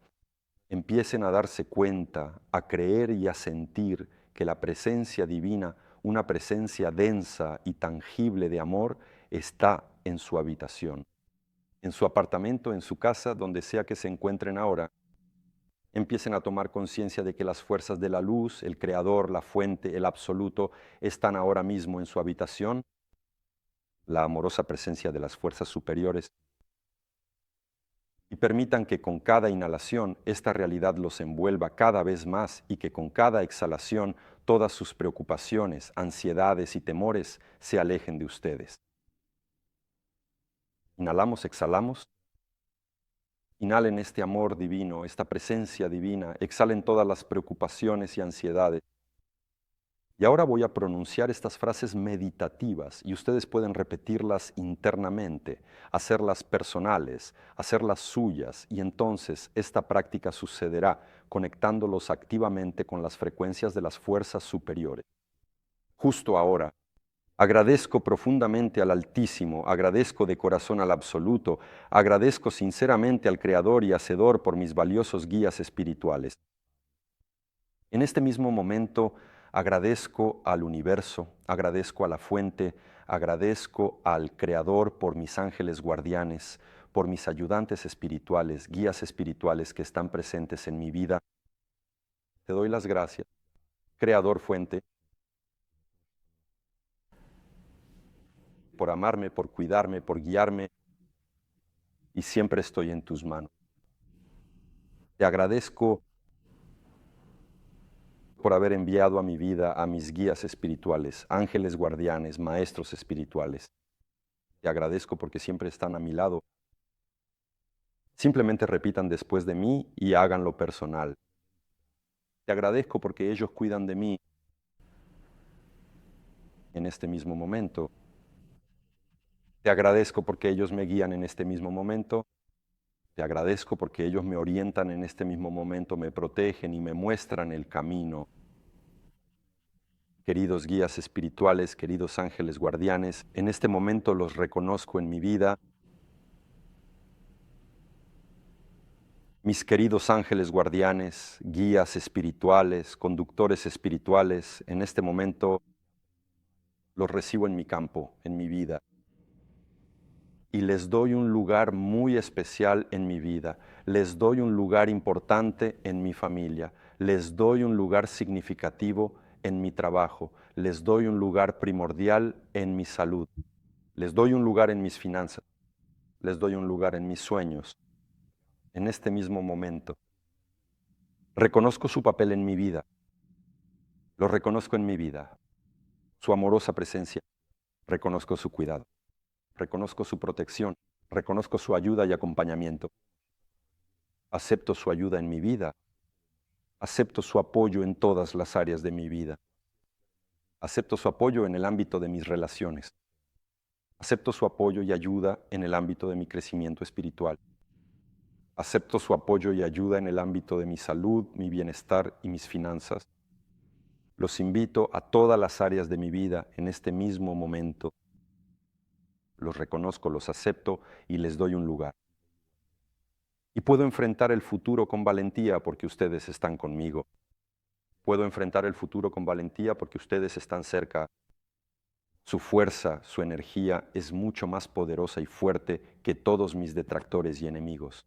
S1: Empiecen a darse cuenta, a creer y a sentir que la presencia divina, una presencia densa y tangible de amor, está en su habitación, en su apartamento, en su casa, donde sea que se encuentren ahora. Empiecen a tomar conciencia de que las fuerzas de la luz, el Creador, la fuente, el absoluto, están ahora mismo en su habitación, la amorosa presencia de las fuerzas superiores, y permitan que con cada inhalación esta realidad los envuelva cada vez más y que con cada exhalación todas sus preocupaciones, ansiedades y temores se alejen de ustedes. Inhalamos, exhalamos. Inhalen este amor divino, esta presencia divina, exhalen todas las preocupaciones y ansiedades. Y ahora voy a pronunciar estas frases meditativas y ustedes pueden repetirlas internamente, hacerlas personales, hacerlas suyas y entonces esta práctica sucederá conectándolos activamente con las frecuencias de las fuerzas superiores. Justo ahora, agradezco profundamente al Altísimo, agradezco de corazón al Absoluto, agradezco sinceramente al Creador y Hacedor por mis valiosos guías espirituales. En este mismo momento agradezco al universo, agradezco a la fuente, agradezco al Creador por mis ángeles guardianes, por mis ayudantes espirituales, guías espirituales que están presentes en mi vida. Te doy las gracias, Creador fuente, por amarme, por cuidarme, por guiarme, y siempre estoy en tus manos. Te agradezco por haber enviado a mi vida a mis guías espirituales, ángeles guardianes, maestros espirituales. Te agradezco porque siempre están a mi lado. Simplemente repitan después de mí y háganlo personal. Te agradezco porque ellos cuidan de mí en este mismo momento. Te agradezco porque ellos me guían en este mismo momento. Te agradezco porque ellos me orientan en este mismo momento, me protegen y me muestran el camino. Queridos guías espirituales, queridos ángeles guardianes, en este momento los reconozco en mi vida. Mis queridos ángeles guardianes, guías espirituales, conductores espirituales, en este momento los recibo en mi campo, en mi vida. Y les doy un lugar muy especial en mi vida. Les doy un lugar importante en mi familia. Les doy un lugar significativo en mi trabajo. Les doy un lugar primordial en mi salud. Les doy un lugar en mis finanzas, les doy un lugar en mis sueños, en este mismo momento. Reconozco su papel en mi vida, lo reconozco en mi vida, su amorosa presencia, reconozco su cuidado, reconozco su protección, reconozco su ayuda y acompañamiento. Acepto su ayuda en mi vida, acepto su apoyo en todas las áreas de mi vida, acepto su apoyo en el ámbito de mis relaciones, acepto su apoyo y ayuda en el ámbito de mi crecimiento espiritual. Acepto su apoyo y ayuda en el ámbito de mi salud, mi bienestar y mis finanzas. Los invito a todas las áreas de mi vida en este mismo momento. Los reconozco, los acepto y les doy un lugar. Y puedo enfrentar el futuro con valentía porque ustedes están conmigo. Puedo enfrentar el futuro con valentía porque ustedes están cerca. Su fuerza, su energía es mucho más poderosa y fuerte que todos mis detractores y enemigos.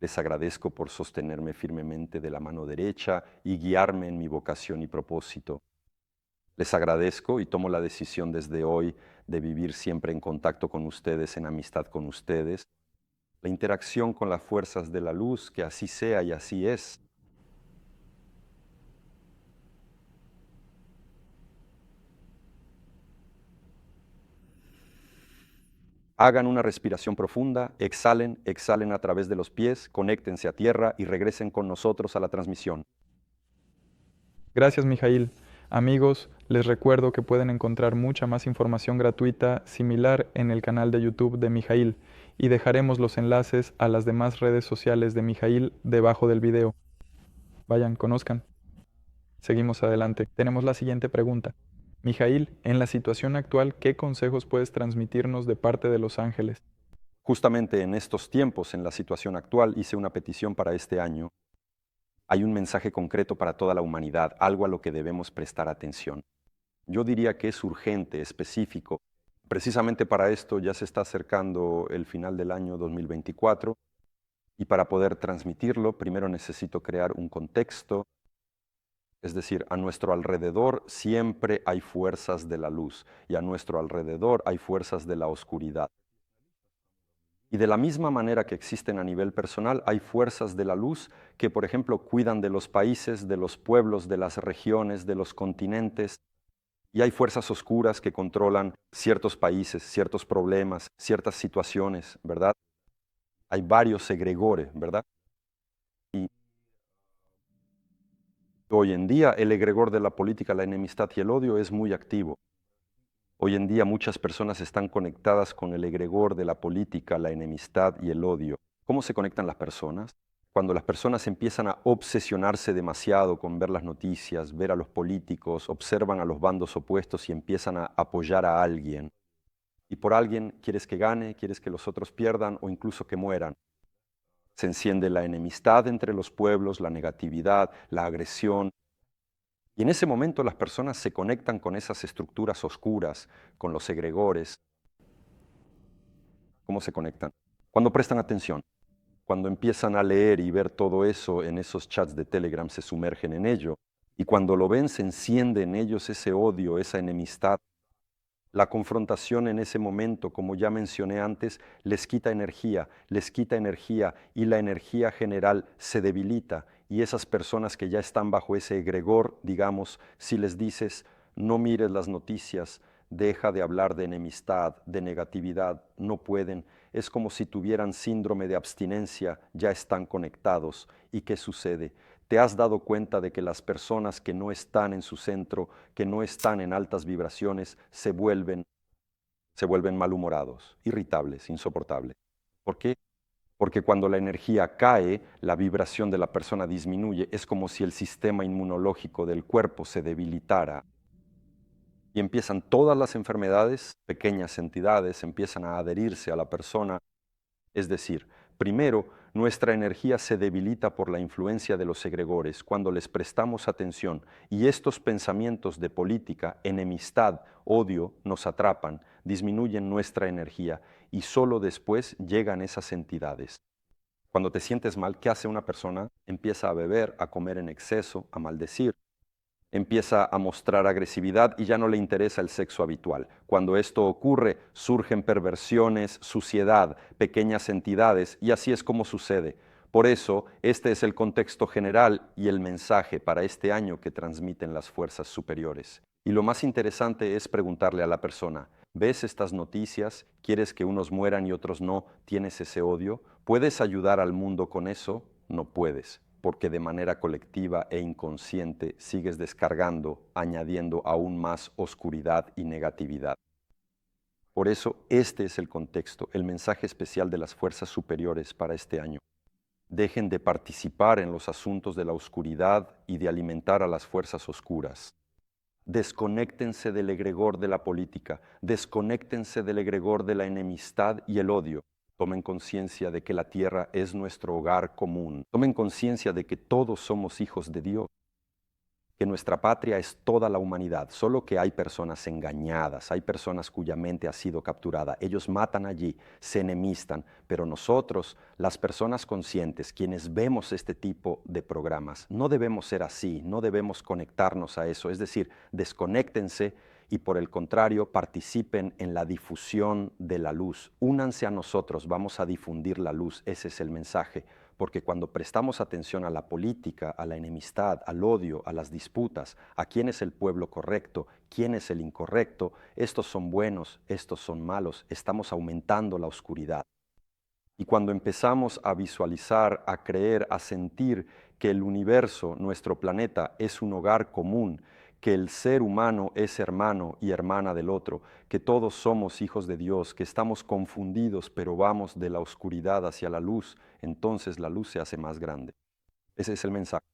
S1: Les agradezco por sostenerme firmemente de la mano derecha y guiarme en mi vocación y propósito. Les agradezco y tomo la decisión desde hoy de vivir siempre en contacto con ustedes, en amistad con ustedes. La interacción con las fuerzas de la luz, que así sea y así es. Hagan una respiración profunda, exhalen, exhalen a través de los pies, conéctense a tierra y regresen con nosotros a la transmisión.
S2: Gracias, Mijail. Amigos, les recuerdo que pueden encontrar mucha más información gratuita similar en el canal de YouTube de Mijail y dejaremos los enlaces a las demás redes sociales de Mijail debajo del video. Vayan, conozcan. Seguimos adelante. Tenemos la siguiente pregunta. Mijail, en la situación actual, ¿qué consejos puedes transmitirnos de parte de los ángeles?
S1: Justamente en estos tiempos, en la situación actual, hice una petición para este año. Hay un mensaje concreto para toda la humanidad, algo a lo que debemos prestar atención. Yo diría que es urgente, específico. Precisamente para esto ya se está acercando el final del año 2024 y para poder transmitirlo, primero necesito crear un contexto. Es decir, a nuestro alrededor siempre hay fuerzas de la luz y a nuestro alrededor hay fuerzas de la oscuridad. Y de la misma manera que existen a nivel personal, hay fuerzas de la luz que, por ejemplo, cuidan de los países, de los pueblos, de las regiones, de los continentes. Y hay fuerzas oscuras que controlan ciertos países, ciertos problemas, ciertas situaciones, ¿verdad? Hay varios egregores, ¿verdad? Y hoy en día el egregor de la política, la enemistad y el odio es muy activo. Hoy en día muchas personas están conectadas con el egregor de la política, la enemistad y el odio. ¿Cómo se conectan las personas? Cuando las personas empiezan a obsesionarse demasiado con ver las noticias, ver a los políticos, observan a los bandos opuestos y empiezan a apoyar a alguien. Y por alguien quieres que gane, quieres que los otros pierdan o incluso que mueran. Se enciende la enemistad entre los pueblos, la negatividad, la agresión. Y en ese momento las personas se conectan con esas estructuras oscuras, con los egregores. ¿Cómo se conectan? Cuando prestan atención, cuando empiezan a leer y ver todo eso en esos chats de Telegram, se sumergen en ello. Y cuando lo ven, se enciende en ellos ese odio, esa enemistad. La confrontación en ese momento, como ya mencioné antes, les quita energía y la energía general se debilita. Y esas personas que ya están bajo ese egregor, digamos, si les dices, no mires las noticias, deja de hablar de enemistad, de negatividad, no pueden. Es como si tuvieran síndrome de abstinencia, ya están conectados. ¿Y qué sucede? ¿Te has dado cuenta de que las personas que no están en su centro, que no están en altas vibraciones, se vuelven malhumorados, irritables, insoportables? ¿Por qué? Porque cuando la energía cae, la vibración de la persona disminuye. Es como si el sistema inmunológico del cuerpo se debilitara. Y empiezan todas las enfermedades, pequeñas entidades, empiezan a adherirse a la persona. Es decir, primero, nuestra energía se debilita por la influencia de los egregores cuando les prestamos atención y estos pensamientos de política, enemistad, odio nos atrapan, disminuyen nuestra energía y solo después llegan esas entidades. Cuando te sientes mal, ¿qué hace una persona? Empieza a beber, a comer en exceso, a maldecir. empieza a mostrar agresividad y ya no le interesa el sexo habitual. Cuando esto ocurre, surgen perversiones, suciedad, pequeñas entidades, y así es como sucede. Por eso, este es el contexto general y el mensaje para este año que transmiten las fuerzas superiores. Y lo más interesante es preguntarle a la persona: ¿ves estas noticias? ¿Quieres que unos mueran y otros no? ¿Tienes ese odio? ¿Puedes ayudar al mundo con eso? No puedes, porque de manera colectiva e inconsciente sigues descargando, añadiendo aún más oscuridad y negatividad. Por eso, este es el contexto, el mensaje especial de las fuerzas superiores para este año. Dejen de participar en los asuntos de la oscuridad y de alimentar a las fuerzas oscuras. Desconéctense del egregor de la política, desconéctense del egregor de la enemistad y el odio. Tomen conciencia de que la tierra es nuestro hogar común. Tomen conciencia de que todos somos hijos de Dios, que nuestra patria es toda la humanidad, solo que hay personas engañadas, hay personas cuya mente ha sido capturada. Ellos matan allí, se enemistan, pero nosotros, las personas conscientes, quienes vemos este tipo de programas, no debemos ser así, no debemos conectarnos a eso, es decir, desconéctense y por el contrario participen en la difusión de la luz. Únanse a nosotros, vamos a difundir la luz, ese es el mensaje. Porque cuando prestamos atención a la política, a la enemistad, al odio, a las disputas, a quién es el pueblo correcto, quién es el incorrecto, estos son buenos, estos son malos, estamos aumentando la oscuridad. Y cuando empezamos a visualizar, a creer, a sentir que el universo, nuestro planeta, es un hogar común, que el ser humano es hermano y hermana del otro, que todos somos hijos de Dios, que estamos confundidos pero vamos de la oscuridad hacia la luz, entonces la luz se hace más grande. Ese es el mensaje.